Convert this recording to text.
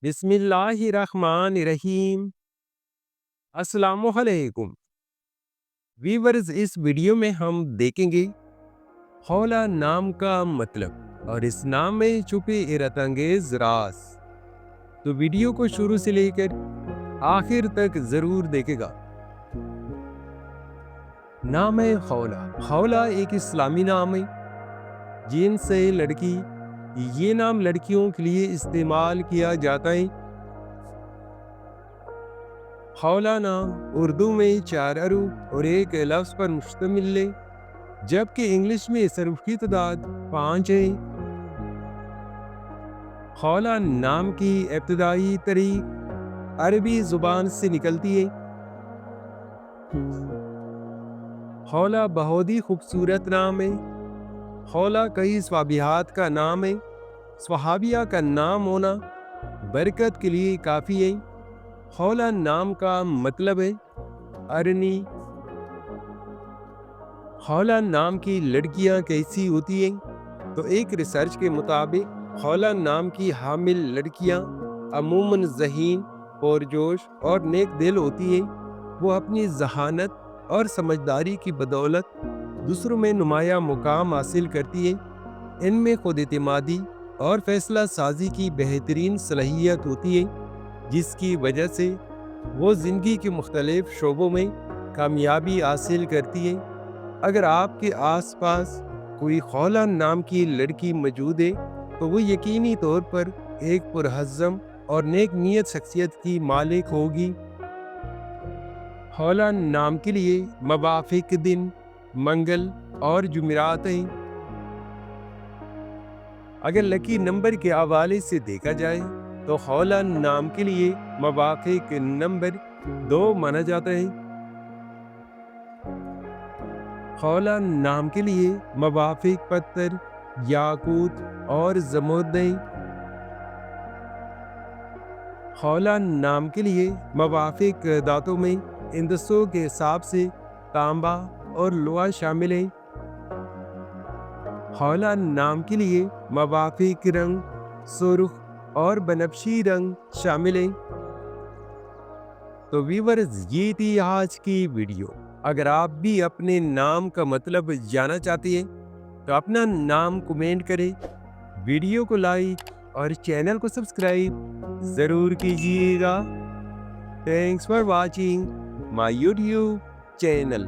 بسم اللہ الرحمن الرحیم۔ السلام علیکم ویورز، اس ویڈیو میں ہم دیکھیں گے خولا نام کا مطلب اور اس نام میں چھپے حیرت انگیز راز۔ تو ویڈیو کو شروع سے لے کر آخر تک ضرور دیکھے گا۔ نام ہے خولا۔ خولا ایک اسلامی نام ہے جن سے لڑکی، یہ نام لڑکیوں کے لیے استعمال کیا جاتا ہے۔ خولا نام اردو میں 4 حروف اور ایک لفظ پر مشتمل ہے، جبکہ انگلش میں اس حروف کی تعداد 5 ہے۔ خولا نام کی ابتدائی تاریخ عربی زبان سے نکلتی ہے۔ خولا بہت ہی خوبصورت نام ہے۔ خولا کئی صحابیات کا نام ہے۔ صحابیہ کا نام ہونا برکت کے لیے کافی ہے۔ خولا نام کا مطلب ہے ارنی۔ خولا نام کی لڑکیاں کیسی ہوتی ہیں؟ تو ایک ریسرچ کے مطابق خولا نام کی حامل لڑکیاں عموماً ذہین، پرجوش اور نیک دل ہوتی ہیں۔ وہ اپنی ذہانت اور سمجھداری کی بدولت دوسروں میں نمایاں مقام حاصل کرتی ہیں۔ ان میں خود اعتمادی اور فیصلہ سازی کی بہترین صلاحیت ہوتی ہے، جس کی وجہ سے وہ زندگی کے مختلف شعبوں میں کامیابی حاصل کرتی ہیں۔ اگر آپ کے آس پاس کوئی خولا نام کی لڑکی موجود ہے تو وہ یقینی طور پر ایک پرعزم اور نیک نیت شخصیت کی مالک ہوگی۔ خولا نام کے لیے موافق دن منگل اور جمعرات ہیں۔ اگر لکی نمبر کے حوالے سے دیکھا جائے تو خولا نام کے لیے موافق نمبر 2 مانا جاتا ہے۔ خولا نام کے لیے موافق پتھر یاقوت اور زمرد ہیں۔ خولا نام کے لیے موافق دھاتوں میں ہندسوں کے حساب سے تانبا اور لوہا شامل ہیں۔ خولا نام کے لیے موافق رنگ سرخ اور بنفشی رنگ شامل ہیں۔ تو ویورز، یہ تھی آج کی ویڈیو۔ اگر آپ بھی اپنے نام کا مطلب جاننا چاہتے ہیں تو اپنا نام کمنٹ کریں، ویڈیو کو لائک اور چینل کو سبسکرائب ضرور کیجیے گا۔ Thanks for watching my YouTube channel.